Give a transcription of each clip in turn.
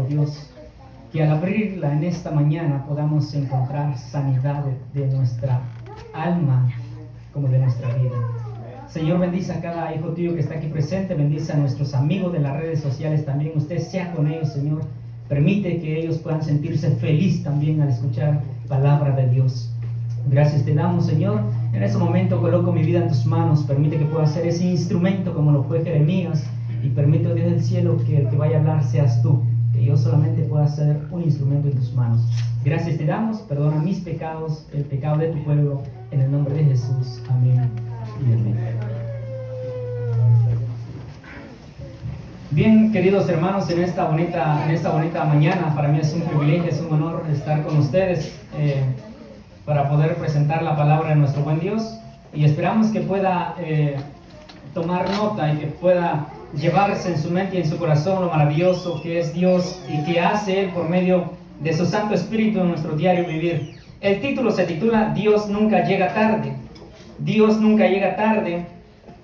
Dios, que al abrirla en esta mañana podamos encontrar sanidad de nuestra alma como de nuestra vida. Señor, bendice a cada hijo tuyo que está aquí presente, bendice a nuestros amigos de las redes sociales también. Usted sea con ellos, Señor. Permite que ellos puedan sentirse feliz también al escuchar palabra de Dios. Gracias te damos, Señor. En ese momento coloco mi vida en tus manos. Permite que pueda ser ese instrumento como lo fue Jeremías. Y permite, Dios del cielo, que el que vaya a hablar seas tú. Que yo solamente pueda ser un instrumento en tus manos. Gracias te damos. Perdona mis pecados, el pecado de tu pueblo. En el nombre de Jesús. Amén y amén. Bien, queridos hermanos, en esta bonita mañana, para mí es un privilegio, es un honor estar con ustedes para poder presentar la palabra de nuestro buen Dios, y esperamos que pueda tomar nota y que pueda llevarse en su mente y en su corazón lo maravilloso que es Dios y que hace Él por medio de su Santo Espíritu en nuestro diario vivir. El título se titula Dios nunca llega tarde. Dios nunca llega tarde.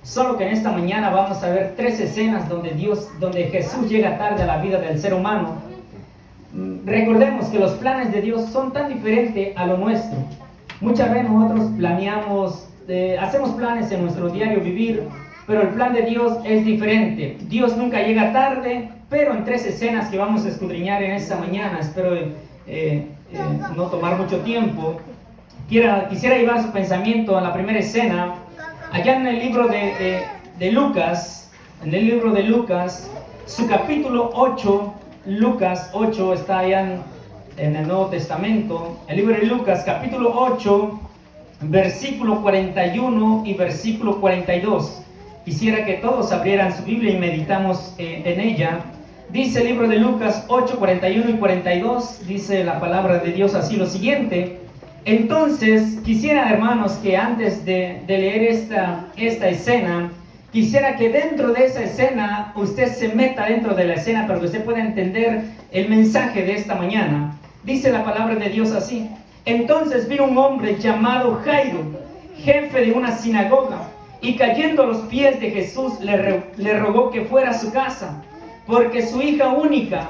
Solo que en esta mañana vamos a ver 3 escenas donde Jesús llega tarde a la vida del ser humano. Recordemos que los planes de Dios son tan diferentes a lo nuestro. Muchas veces nosotros hacemos planes en nuestro diario vivir, pero el plan de Dios es diferente. Dios nunca llega tarde, pero en 3 escenas que vamos a escudriñar en esta mañana, espero no tomar mucho tiempo. Quisiera llevar su pensamiento a la primera escena. Allá en el libro de Lucas, su capítulo 8, Lucas 8 está allá en el Nuevo Testamento. El libro de Lucas, capítulo 8, versículo 41 y versículo 42. Quisiera que todos abrieran su Biblia y meditamos en ella. Dice el libro de Lucas 8, 41 y 42, dice la palabra de Dios así lo siguiente. Entonces, quisiera, hermanos, que antes de leer esta escena, quisiera que dentro de esa escena, usted se meta dentro de la escena para que usted pueda entender el mensaje de esta mañana. Dice la palabra de Dios así. Entonces vino un hombre llamado Jairo, jefe de una sinagoga, y cayendo a los pies de Jesús, le rogó que fuera a su casa, porque su hija única,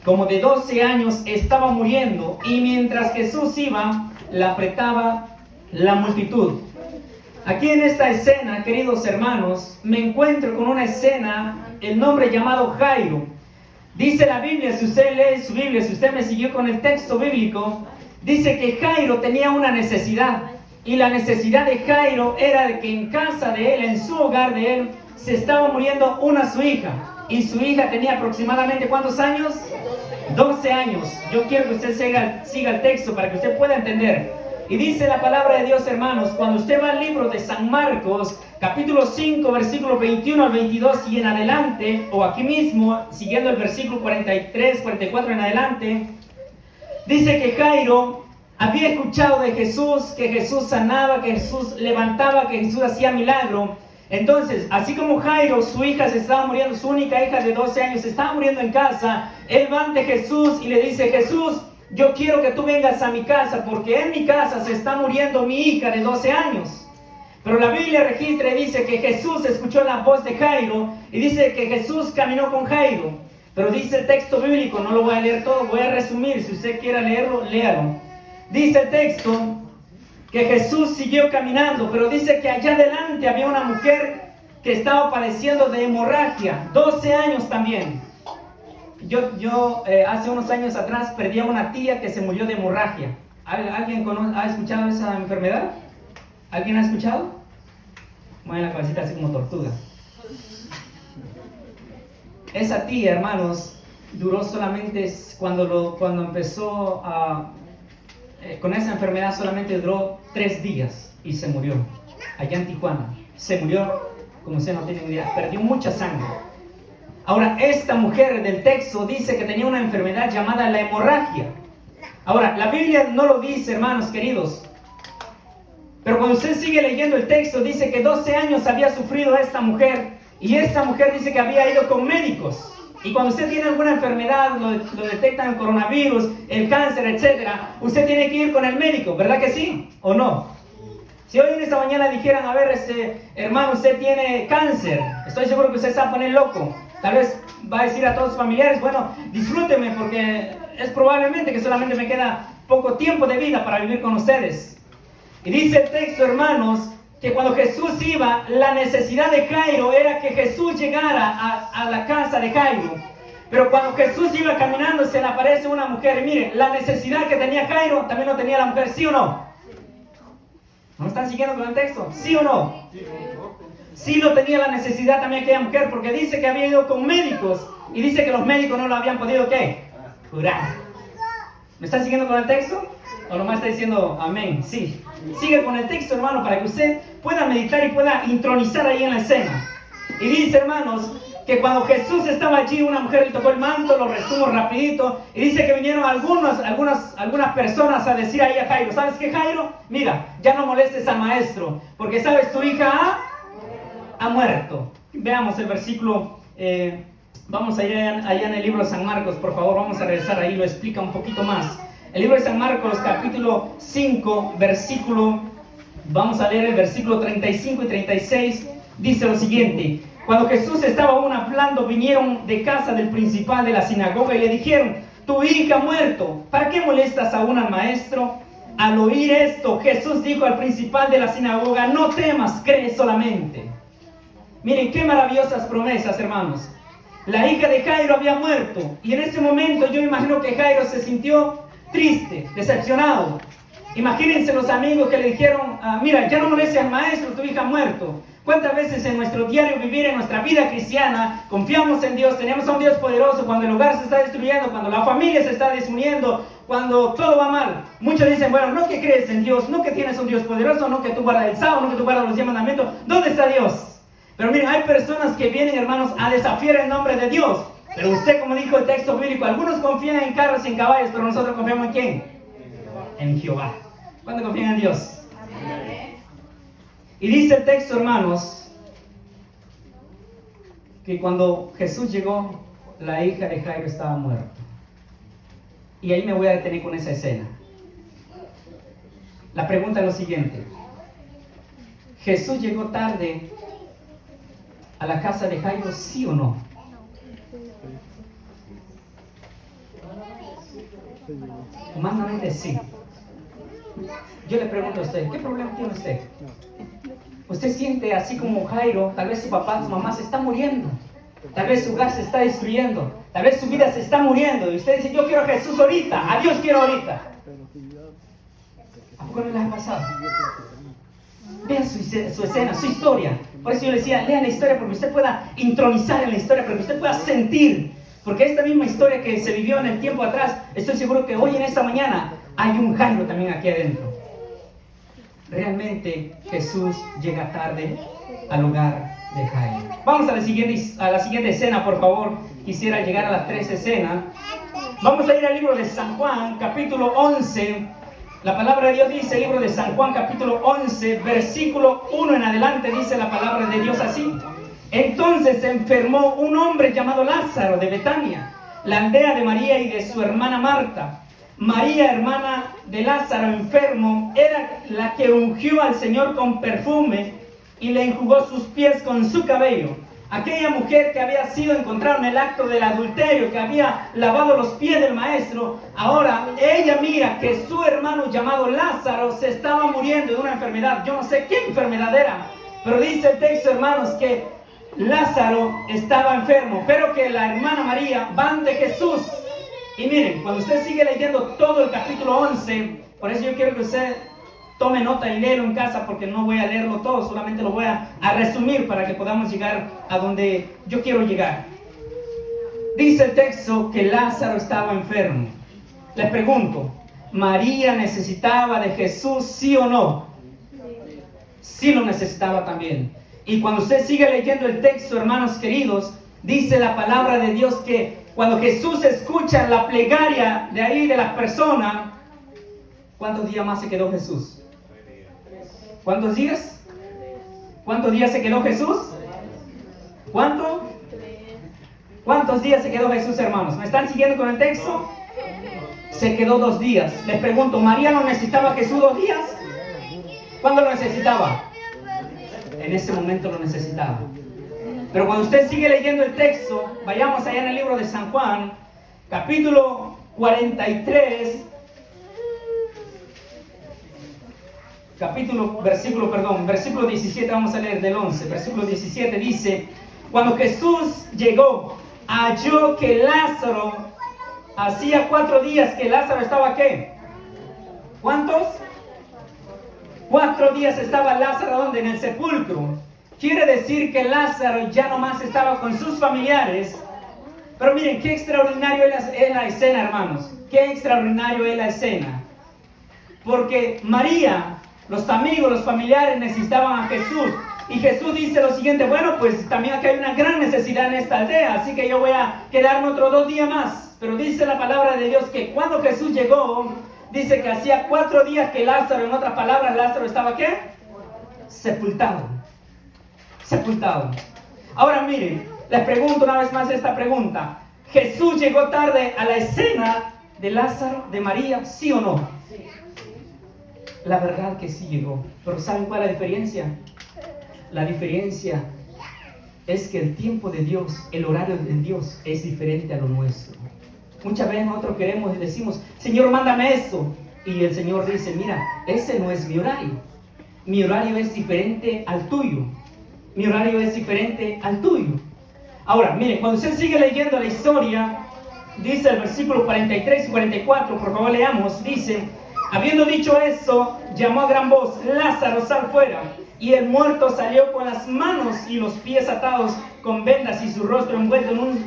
como de 12 años, estaba muriendo, y mientras Jesús iba, la apretaba la multitud. Aquí en esta escena, queridos hermanos, me encuentro con una escena, el nombre llamado Jairo. Dice la Biblia, si usted lee su Biblia, si usted me siguió con el texto bíblico, dice que Jairo tenía una necesidad. Y la necesidad de Jairo era de que en casa de él, en su hogar de él, se estaba muriendo su hija. Y su hija tenía aproximadamente, ¿cuántos años? 12 años. Yo quiero que usted siga el texto para que usted pueda entender. Y dice la palabra de Dios, hermanos, cuando usted va al libro de San Marcos, capítulo 5, versículo 21 al 22 y en adelante, o aquí mismo, siguiendo el versículo 43, 44 en adelante, dice que Jairo había escuchado de Jesús, que Jesús sanaba, que Jesús levantaba, que Jesús hacía milagro. Entonces, así como Jairo, su hija se estaba muriendo, su única hija de 12 años se estaba muriendo en casa, él va ante Jesús y le dice, Jesús, yo quiero que tú vengas a mi casa, porque en mi casa se está muriendo mi hija de 12 años. Pero la Biblia registra y dice que Jesús escuchó la voz de Jairo, y dice que Jesús caminó con Jairo. Pero dice el texto bíblico, no lo voy a leer todo, voy a resumir, si usted quiera leerlo, léalo. Dice el texto que Jesús siguió caminando, pero dice que allá adelante había una mujer que estaba padeciendo de hemorragia, 12 años también. Yo hace unos años atrás perdí a una tía que se murió de hemorragia. ¿Alguien ha escuchado esa enfermedad? ¿Alguien ha escuchado? Mueve la cabecita así como tortuga. Esa tía, hermanos, duró solamente cuando empezó con esa enfermedad, solamente duró 3 días y se murió. Allá en Tijuana. Se murió, como usted no tiene idea, perdió mucha sangre. Ahora, esta mujer del texto dice que tenía una enfermedad llamada la hemorragia. Ahora, la Biblia no lo dice, hermanos queridos. Pero cuando usted sigue leyendo el texto, dice que 12 años había sufrido esta mujer. Y esta mujer dice que había ido con médicos. Y cuando usted tiene alguna enfermedad, lo detectan el coronavirus, el cáncer, etc., usted tiene que ir con el médico, ¿verdad que sí? ¿O no? Si hoy en esta mañana dijeran, a ver, hermano, usted tiene cáncer, estoy seguro que usted se va a poner loco. Tal vez va a decir a todos sus familiares, bueno, disfrútenme porque es probablemente que solamente me queda poco tiempo de vida para vivir con ustedes. Y dice el texto, hermanos, que cuando Jesús iba, la necesidad de Jairo era que Jesús llegara a la casa de Jairo. Pero cuando Jesús iba caminando, se le aparece una mujer. Y miren, la necesidad que tenía Jairo también lo tenía la mujer, ¿sí o no? ¿No me están siguiendo con el texto? ¿Sí o no? Sí lo tenía la necesidad también aquella mujer, porque dice que había ido con médicos y dice que los médicos no lo habían podido, ¿qué? Curar. ¿Me están siguiendo con el texto? ¿O nomás está diciendo amén? Sí. Sigue con el texto, hermano, para que usted pueda meditar y pueda intronizar ahí en la escena. Y dice, hermanos, que cuando Jesús estaba allí, una mujer le tocó el manto, lo resumo rapidito, y dice que vinieron algunas personas a decir ahí a Jairo, ¿sabes qué, Jairo? Mira, ya no molestes al maestro, porque sabes, tu hija ha muerto. Veamos el versículo, vamos a ir allá en el libro de San Marcos, por favor, vamos a regresar ahí, lo explica un poquito más. El libro de San Marcos, capítulo 5, vamos a leer el versículo 35 y 36, dice lo siguiente. Cuando Jesús estaba aún hablando, vinieron de casa del principal de la sinagoga y le dijeron, tu hija ha muerto, ¿para qué molestas aún al maestro? Al oír esto, Jesús dijo al principal de la sinagoga, no temas, cree solamente. Miren qué maravillosas promesas, hermanos. La hija de Jairo había muerto y en ese momento yo imagino que Jairo se sintió triste, decepcionado. Imagínense los amigos que le dijeron, mira, ya no molestes al maestro, tu hija ha muerto. ¿Cuántas veces en nuestro diario vivir, en nuestra vida cristiana, confiamos en Dios, tenemos a un Dios poderoso, cuando el hogar se está destruyendo, cuando la familia se está desuniendo, cuando todo va mal? Muchos dicen, bueno, no que crees en Dios, no que tienes un Dios poderoso, no que tú guardas el sábado, no que tú guardas los 10 mandamientos. ¿Dónde está Dios? Pero miren, hay personas que vienen, hermanos, a desafiar el nombre de Dios. Pero usted, como dijo el texto bíblico, algunos confían en carros y en caballos, pero nosotros confiamos en ¿quién? En Jehová. ¿Cuándo confían en Dios? Y dice el texto, hermanos, que cuando Jesús llegó, la hija de Jairo estaba muerta. Y ahí me voy a detener con esa escena. La pregunta es lo siguiente. ¿Jesús llegó tarde a la casa de Jairo, sí o no? Humanamente sí. Yo le pregunto a usted, ¿qué problema tiene usted? Usted siente así como Jairo, tal vez su papá, su mamá se está muriendo, tal vez su hogar se está destruyendo, tal vez su vida se está muriendo, y usted dice, yo quiero a Jesús ahorita, a Dios quiero ahorita. ¿A poco no les ha pasado? Vean su escena, su historia. Por eso yo le decía, lean la historia para que usted pueda intronizar en la historia, para que usted pueda sentir. Porque esta misma historia que se vivió en el tiempo atrás, estoy seguro que hoy en esta mañana hay un Jairo también aquí adentro. Realmente Jesús llega tarde al hogar de Jairo. Vamos a la siguiente escena, por favor. Quisiera llegar a las 3 escenas. Vamos a ir al libro de San Juan, capítulo 11. La palabra de Dios dice, el libro de San Juan, capítulo 11, versículo 1 en adelante, dice la palabra de Dios así. Entonces se enfermó un hombre llamado Lázaro de Betania, la aldea de María y de su hermana Marta. María, hermana de Lázaro enfermo, era la que ungió al Señor con perfume y le enjugó sus pies con su cabello. Aquella mujer que había sido encontrada en el acto del adulterio, que había lavado los pies del maestro, ahora ella mira que su hermano llamado Lázaro se estaba muriendo de una enfermedad. Yo no sé qué enfermedad era, pero dice el texto, hermanos, que Lázaro estaba enfermo, pero que la hermana María van de Jesús. Y miren, cuando usted sigue leyendo todo el capítulo 11, por eso yo quiero que usted tome nota y léelo en casa, porque no voy a leerlo todo, solamente lo voy a resumir para que podamos llegar a donde yo quiero llegar. Dice el texto que Lázaro estaba enfermo. Les pregunto, ¿María necesitaba de Jesús, sí o no? Sí lo necesitaba también. Y cuando usted sigue leyendo el texto, hermanos queridos, dice la palabra de Dios que cuando Jesús escucha la plegaria de ahí de las personas, ¿cuántos días más se quedó Jesús? ¿Cuántos días? ¿Cuántos días se quedó Jesús? ¿Cuántos días se quedó Jesús, hermanos? ¿Me están siguiendo con el texto? Se quedó 2 días. Les pregunto, ¿María no necesitaba a Jesús 2 días? ¿Cuándo lo necesitaba? En ese momento lo necesitaba. Pero cuando usted sigue leyendo el texto, vayamos allá en el libro de San Juan, capítulo 43, versículo 17, vamos a leer del 11, versículo 17 dice, cuando Jesús llegó, halló que Lázaro, hacía 4 días que Lázaro estaba ¿qué? ¿Cuántos? 4 días estaba Lázaro, ¿dónde? En el sepulcro. Quiere decir que Lázaro ya no más estaba con sus familiares. Pero miren, qué extraordinario es la escena, hermanos. Qué extraordinario es la escena. Porque María, los amigos, los familiares necesitaban a Jesús. Y Jesús dice lo siguiente, bueno, pues también aquí hay una gran necesidad en esta aldea, así que yo voy a quedarme otros 2 días más. Pero dice la palabra de Dios que cuando Jesús llegó, dice que hacía 4 días que Lázaro, en otras palabras, Lázaro estaba ¿qué? Sepultado. Sepultado. Ahora miren, les pregunto una vez más esta pregunta. ¿Jesús llegó tarde a la escena de Lázaro, de María, sí o no? La verdad que sí llegó. Pero ¿saben cuál es la diferencia? La diferencia es que el tiempo de Dios, el horario de Dios es diferente a lo nuestro. Muchas veces nosotros queremos y decimos, Señor, mándame esto. Y el Señor dice, mira, ese no es mi horario. Mi horario es diferente al tuyo. Mi horario es diferente al tuyo. Ahora, miren, cuando usted sigue leyendo la historia, dice el versículo 43 y 44, por favor leamos, dice, habiendo dicho eso, llamó a gran voz, Lázaro, sal fuera. Y el muerto salió con las manos y los pies atados con vendas y su rostro envuelto en un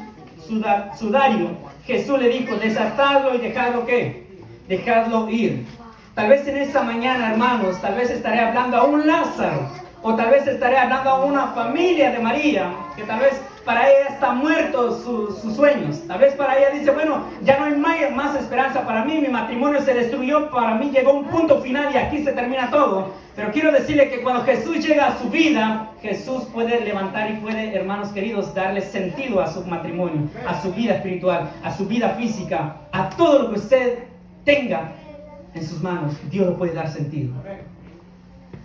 sudario. Jesús le dijo, desatadlo y dejadlo ¿qué? Dejadlo ir. Tal vez en esta mañana, hermanos, tal vez estaré hablando a un Lázaro, o tal vez estaré hablando a una familia de María, que tal vez para ella está muerto sus sueños. Tal vez para ella dice, bueno, ya no hay más esperanza para mí, mi matrimonio se destruyó, para mí llegó un punto final y aquí se termina todo. Pero quiero decirle que cuando Jesús llega a su vida, Jesús puede levantar y puede, hermanos queridos, darle sentido a su matrimonio, a su vida espiritual, a su vida física, a todo lo que usted tenga en sus manos. Dios lo puede dar sentido.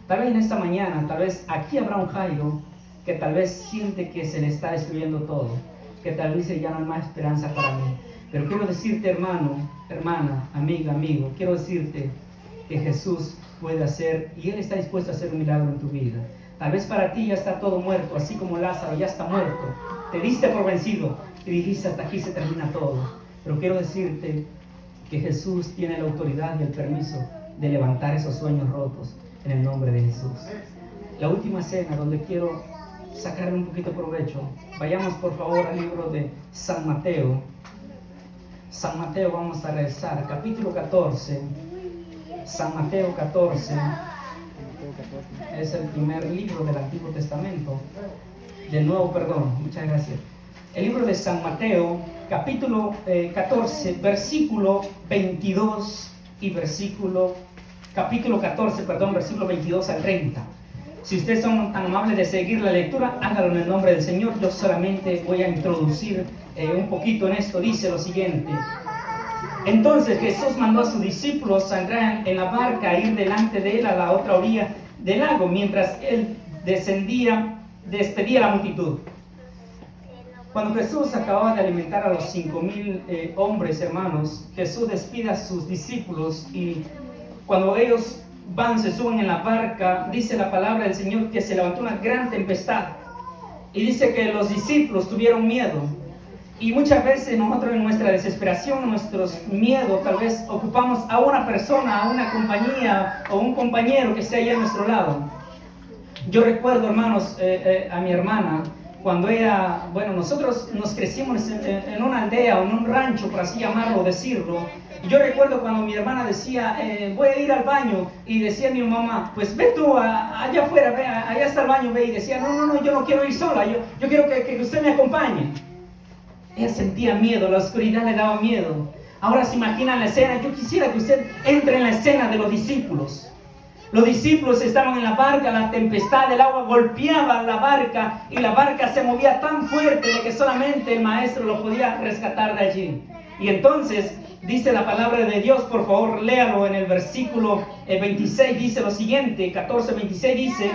Tal vez en esta mañana, tal vez aquí habrá un Jairo que tal vez siente que se le está destruyendo todo, que tal vez dice ya no hay más esperanza para mí. Pero quiero decirte, hermano, hermana, amiga, amigo, quiero decirte que Jesús puede hacer y Él está dispuesto a hacer un milagro en tu vida. Tal vez para ti ya está todo muerto, así como Lázaro ya está muerto. Te diste por vencido y dijiste hasta aquí se termina todo. Pero quiero decirte que Jesús tiene la autoridad y el permiso de levantar esos sueños rotos en el nombre de Jesús. La última cena donde quiero sacarle un poquito de provecho. Vayamos por favor al libro de San Mateo. San Mateo vamos a rezar, capítulo 14. San Mateo 14 es el primer libro del Antiguo Testamento. Muchas gracias. El libro de San Mateo, capítulo 14, versículo 22 y capítulo 14, versículo 22 al 30. Si ustedes son tan amables de seguir la lectura, háganlo en el nombre del Señor. Yo solamente voy a introducir un poquito en esto. Dice lo siguiente. Entonces Jesús mandó a sus discípulos a entrar en la barca, a ir delante de él a la otra orilla del lago, mientras él despedía a la multitud. Cuando Jesús acababa de alimentar a los 5,000 hombres, hermanos, Jesús despide a sus discípulos y cuando ellos se suben en la barca, dice la palabra del Señor que se levantó una gran tempestad y dice que los discípulos tuvieron miedo. Y muchas veces nosotros en nuestra desesperación, en nuestros miedos, tal vez ocupamos a una persona, a una compañía o un compañero que esté ahí a nuestro lado. Yo recuerdo, hermanos, a mi hermana, cuando ella, nosotros nos crecimos en una aldea o en un rancho, por así llamarlo o decirlo. Y yo recuerdo cuando mi hermana decía, voy a ir al baño, y decía mi mamá, pues ve tú allá afuera, ve, allá está el baño, ve, y decía, no, yo no quiero ir sola, yo quiero que usted me acompañe. Ella sentía miedo, la oscuridad le daba miedo. Ahora se imagina la escena. Yo quisiera que usted entre en la escena de los discípulos. Los discípulos estaban en la barca, la tempestad, el agua golpeaba la barca y la barca se movía tan fuerte de que solamente el maestro lo podía rescatar de allí. Y entonces dice la palabra de Dios, por favor léalo en el versículo 26, dice lo siguiente, 14:26 dice: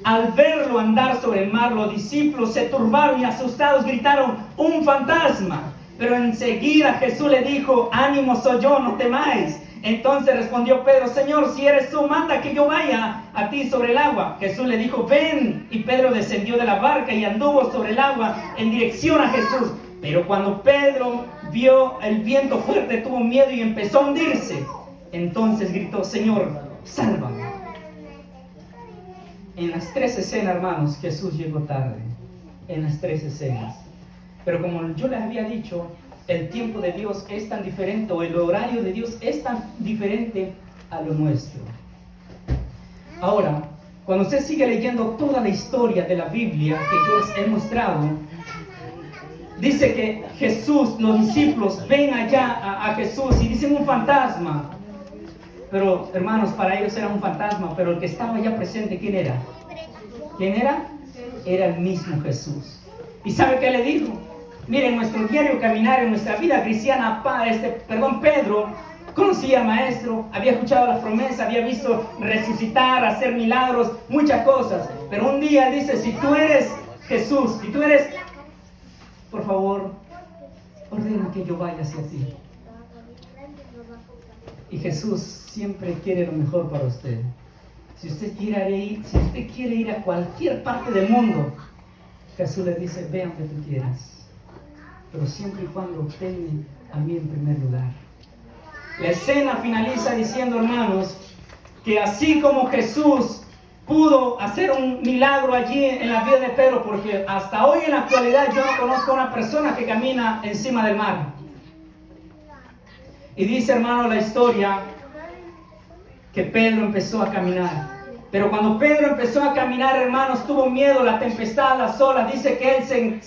Al verlo andar sobre el mar, los discípulos se turbaron y asustados gritaron: ¡un fantasma! Pero enseguida Jesús le dijo: ánimo, soy yo, no temáis. Entonces respondió Pedro: Señor, si eres tú, manda que yo vaya a ti sobre el agua. Jesús le dijo: ven. Y Pedro descendió de la barca y anduvo sobre el agua en dirección a Jesús. Pero cuando Pedro vio el viento fuerte, tuvo miedo y empezó a hundirse. Entonces gritó: Señor, sálvame. En las 3 escenas, hermanos, Jesús llegó tarde. En las 3 escenas. Pero como yo les había dicho, el tiempo de Dios es tan diferente, o el horario de Dios es tan diferente a lo nuestro. Ahora, cuando usted sigue leyendo toda la historia de la Biblia que yo les he mostrado, dice que Jesús, los discípulos ven allá a Jesús y dicen: un fantasma. Pero, hermanos, para ellos era un fantasma, pero el que estaba allá presente, ¿quién era? ¿Quién era? Era el mismo Jesús. ¿Y sabe qué le dijo? Miren, nuestro diario caminar en nuestra vida cristiana, Pedro conocía al Maestro, había escuchado las promesas, había visto resucitar, hacer milagros, muchas cosas. Pero un día dice: si tú eres Jesús, si tú eres, por favor, ordena que yo vaya hacia ti. Y Jesús siempre quiere lo mejor para usted. Si usted quiere ir a cualquier parte del mundo, Jesús le dice: ve donde tú quieras, pero siempre y cuando tenme a mí en primer lugar. La escena finaliza diciendo, hermanos, que así como Jesús pudo hacer un milagro allí en la vida de Pedro, porque hasta hoy en la actualidad yo no conozco a una persona que camina encima del mar. Y dice, hermano, la historia que Pedro empezó a caminar. Pero cuando Pedro empezó a caminar, hermanos, tuvo miedo, la tempestad, las olas. Dice que él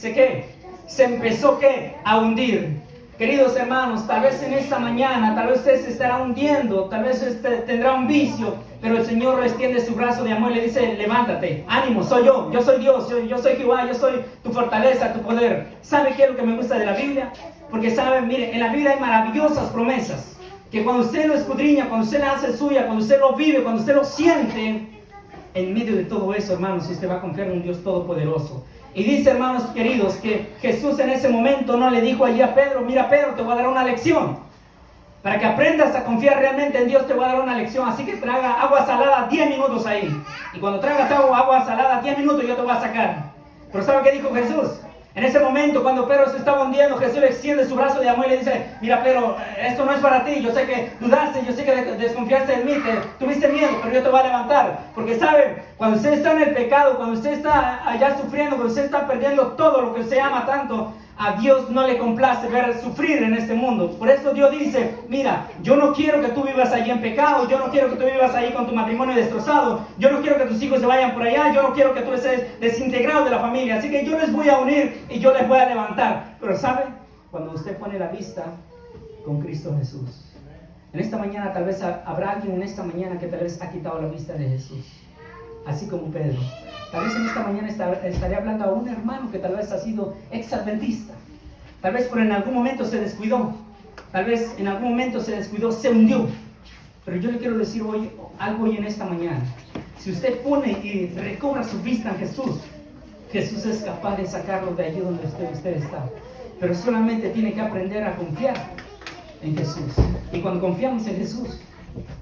se empezó a hundir. Queridos hermanos, tal vez en esta mañana, tal vez usted se estará hundiendo, tal vez usted tendrá un vicio, pero el Señor le extiende su brazo de amor y le dice: levántate, ánimo, soy yo soy Dios, yo soy Jehová, yo soy tu fortaleza, tu poder. ¿Sabe qué es lo que me gusta de la Biblia? Porque saben, mire, en la Biblia hay maravillosas promesas, que cuando usted lo escudriña, cuando usted la hace suya, cuando usted lo vive, cuando usted lo siente, en medio de todo eso, hermanos, usted va a confiar en un Dios todopoderoso. Y dice, hermanos queridos, que Jesús en ese momento no le dijo allí a Pedro: mira, Pedro, te voy a dar una lección. Para que aprendas a confiar realmente en Dios, te voy a dar una lección. Así que traga agua salada 10 minutos ahí. Y cuando tragas agua salada 10 minutos, yo te voy a sacar. Pero ¿sabe qué dijo Jesús? En ese momento, cuando Pedro se estaba hundiendo, Jesús le extiende su brazo de amor y le dice: mira, Pedro, esto no es para ti. Yo sé que dudaste, yo sé que desconfiaste de mí, tuviste miedo, pero yo te voy a levantar. Porque saben, cuando usted está en el pecado, cuando usted está allá sufriendo, cuando usted está perdiendo todo lo que usted ama tanto, a Dios no le complace ver sufrir en este mundo. Por eso Dios dice: mira, yo no quiero que tú vivas allí en pecado, yo no quiero que tú vivas ahí con tu matrimonio destrozado, yo no quiero que tus hijos se vayan por allá, yo no quiero que tú estés desintegrado de la familia. Así que yo les voy a unir y yo les voy a levantar. Pero ¿sabe? Cuando usted pone la vista con Cristo Jesús, en esta mañana tal vez habrá alguien en esta mañana que tal vez ha quitado la vista de Jesús, así como Pedro. Tal vez en esta mañana estaré hablando a un hermano que tal vez ha sido ex-adventista. Tal vez en algún momento se descuidó. Tal vez en algún momento se descuidó, se hundió. Pero yo le quiero decir algo hoy en esta mañana. Si usted pone y recobra su vista en Jesús, Jesús es capaz de sacarlo de allí donde usted está. Pero solamente tiene que aprender a confiar en Jesús. Y cuando confiamos en Jesús,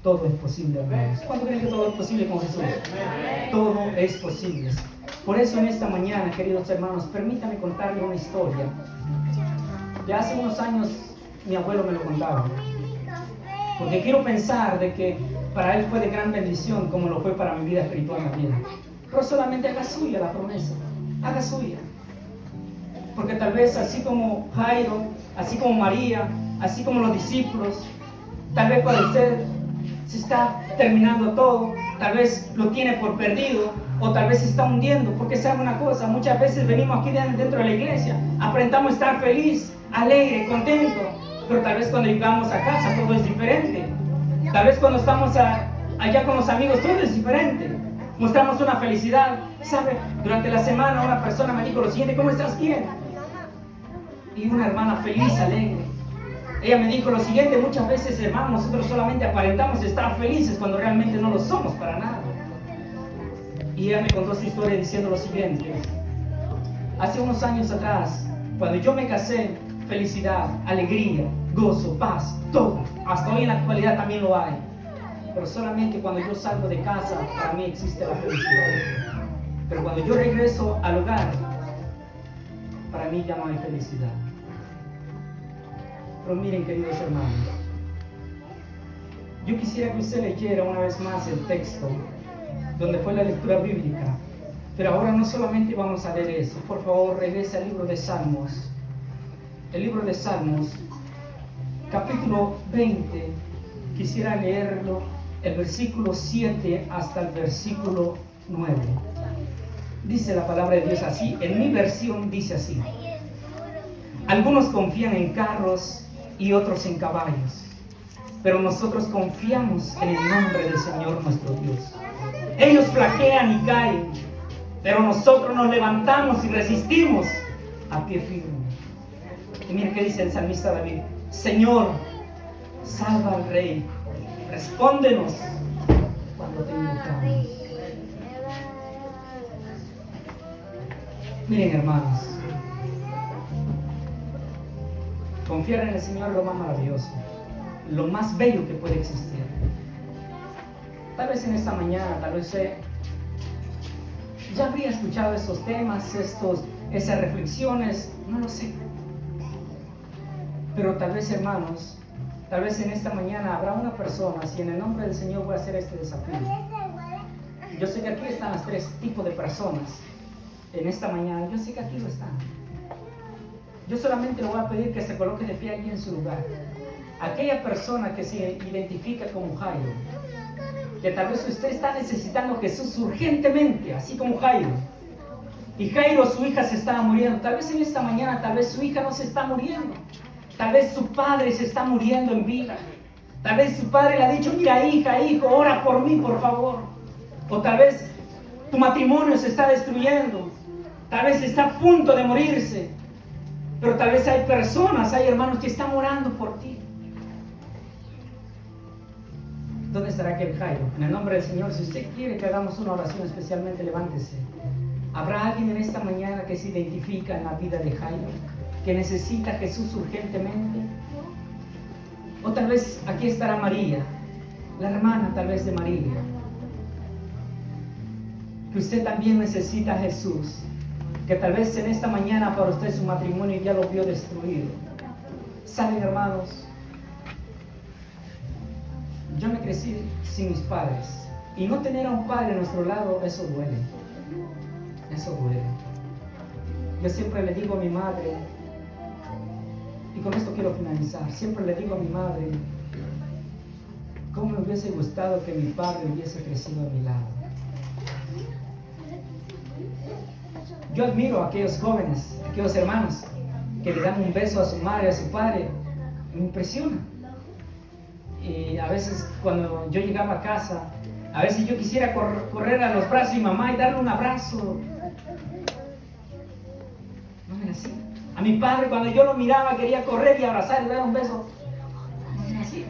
todo es posible, hermanos. ¿Cuándo creen que todo es posible con Jesús? Todo es posible. Por eso en esta mañana, queridos hermanos, permítanme contarles una historia. Ya hace unos años mi abuelo me lo contaba. Porque quiero pensar de que para él fue de gran bendición, como lo fue para mi vida espiritual también. Pero solamente haga suya la promesa. Haga suya. Porque tal vez así como Jairo, así como María, así como los discípulos, tal vez cuando usted se está terminando todo, tal vez lo tiene por perdido, o tal vez se está hundiendo. Porque sabe una cosa, muchas veces venimos aquí dentro de la iglesia, aprendamos a estar feliz, alegre, contento, pero tal vez cuando llegamos a casa todo es diferente. Tal vez cuando estamos allá con los amigos todo es diferente. Mostramos una felicidad. ¿Sabe? Durante la semana una persona me dijo lo siguiente: ¿cómo estás? Bien. Y una hermana feliz, alegre. Ella me dijo lo siguiente: muchas veces, hermano, nosotros solamente aparentamos estar felices cuando realmente no lo somos para nada. Y ella me contó su historia diciendo lo siguiente: hace unos años atrás, cuando yo me casé, felicidad, alegría, gozo, paz, todo. Hasta hoy en la actualidad también lo hay. Pero solamente cuando yo salgo de casa, para mí existe la felicidad. Pero cuando yo regreso al hogar, para mí ya no hay felicidad. Pero miren, queridos hermanos, yo quisiera que usted leyera una vez más el texto donde fue la lectura bíblica. Pero ahora no solamente vamos a leer eso. Por favor, regrese al libro de Salmos. El libro de Salmos, capítulo 20. Quisiera leerlo, el versículo 7 hasta el versículo 9. Dice la palabra de Dios así. En mi versión dice así: algunos confían en carros y otros en caballos, pero nosotros confiamos en el nombre del Señor nuestro Dios. Ellos flaquean y caen, pero nosotros nos levantamos y resistimos a pie firme. Y mira qué dice el salmista David: Señor, salva al rey, respóndenos cuando te invocamos. Miren, hermanos, confiar en el Señor es lo más maravilloso, lo más bello que puede existir. Tal vez en esta mañana, tal vez ya habría escuchado estos temas, esas reflexiones, no lo sé. Pero tal vez, hermanos, tal vez en esta mañana habrá una persona, si en el nombre del Señor voy a hacer este desafío. Yo sé que aquí están los tres tipos de personas. En esta mañana, yo sé que aquí lo están. Yo solamente le voy a pedir que se coloque de pie allí en su lugar. Aquella persona que se identifica como Jairo, que tal vez usted está necesitando a Jesús urgentemente, así como Jairo. Y Jairo, su hija se estaba muriendo. Tal vez en esta mañana, tal vez su hija no se está muriendo. Tal vez su padre se está muriendo en vida. Tal vez su padre le ha dicho: mira, hija, hijo, ora por mí, por favor. O tal vez tu matrimonio se está destruyendo. Tal vez está a punto de morirse. Pero tal vez hay personas, hay hermanos que están orando por ti. ¿Dónde estará aquel Jairo? En el nombre del Señor, si usted quiere que hagamos una oración especialmente, levántese. ¿Habrá alguien en esta mañana que se identifica en la vida de Jairo, que necesita a Jesús urgentemente? O tal vez aquí estará María, la hermana tal vez de María, que usted también necesita a Jesús, que tal vez en esta mañana para usted su matrimonio ya lo vio destruido. ¿Saben, hermanos? Yo me crecí sin mis padres, y no tener a un padre a nuestro lado, eso duele. Eso duele. Yo siempre le digo a mi madre, y con esto quiero finalizar, siempre le digo a mi madre, cómo me hubiese gustado que mi padre hubiese crecido a mi lado. Yo admiro a aquellos jóvenes, a aquellos hermanos que le dan un beso a su madre, a su padre. Me impresiona. Y a veces cuando yo llegaba a casa, a veces yo quisiera correr a los brazos de mi mamá y darle un abrazo. No era así. A mi padre, cuando yo lo miraba, quería correr y abrazar y darle un beso. No era así.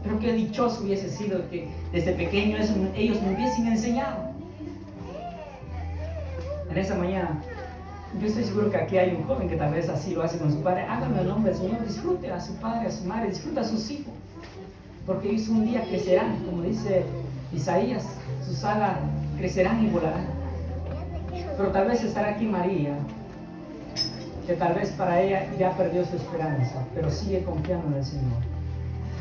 Pero qué dichoso hubiese sido que desde pequeño ellos me hubiesen enseñado. En esa mañana, yo estoy seguro que aquí hay un joven que tal vez así lo hace con su padre. Háganlo en el nombre del Señor, disfrute a su padre, a su madre, disfrute a sus hijos. Porque ellos un día crecerán, como dice Isaías, sus alas crecerán y volarán. Pero tal vez estará aquí María, que tal vez para ella ya perdió su esperanza, pero sigue confiando en el Señor.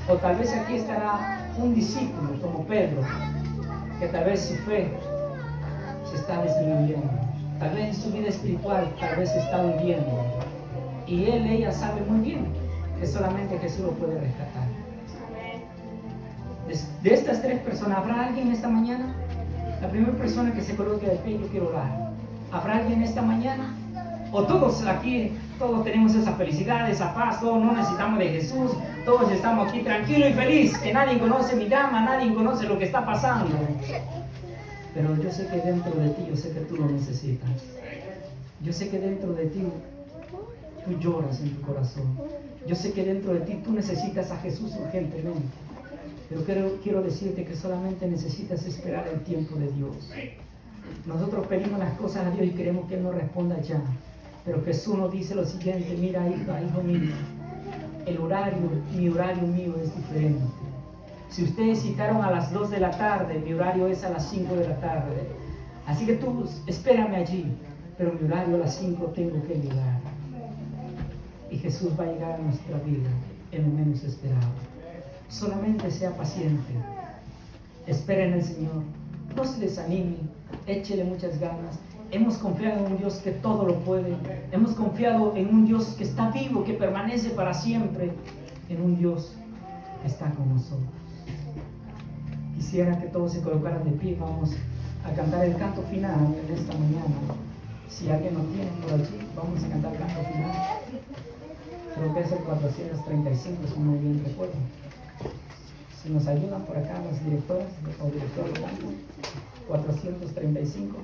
O tal vez aquí estará un discípulo como Pedro, que tal vez su fe se está disminuyendo. Tal vez en su vida espiritual, tal vez se está hundiendo. Y ella sabe muy bien que solamente Jesús lo puede rescatar. De estas tres personas, ¿habrá alguien esta mañana? La primera persona que se coloque de pie, yo quiero orar. ¿Habrá alguien esta mañana? O todos aquí, todos tenemos esa felicidad, esa paz, todos no necesitamos de Jesús, todos estamos aquí tranquilos y felices, que nadie conoce mi drama, nadie conoce lo que está pasando. Pero yo sé que dentro de ti, yo sé que tú lo necesitas. Yo sé que dentro de ti, tú lloras en tu corazón. Yo sé que dentro de ti, tú necesitas a Jesús urgentemente. Pero quiero decirte que solamente necesitas esperar el tiempo de Dios. Nosotros pedimos las cosas a Dios y queremos que Él nos responda ya. Pero Jesús nos dice lo siguiente: mira, hijo mío, mi horario mío es diferente. Si ustedes citaron a las 2 de la tarde, mi horario es a las 5 de la tarde. Así que tú espérame allí, pero mi horario a las 5 tengo que llegar. Y Jesús va a llegar a nuestra vida en lo menos esperado. Solamente sea paciente. Espera en el Señor. No se desanime. Échele muchas ganas. Hemos confiado en un Dios que todo lo puede. Hemos confiado en un Dios que está vivo, que permanece para siempre. En un Dios que está con nosotros. Quisiera que todos se colocaran de pie. Vamos a cantar el canto final en esta mañana. Si alguien lo tiene por allí, vamos a cantar el canto final. Creo que es el 435, si no bien recuerdo. Si nos ayudan por acá las directoras o directores de canto, 435.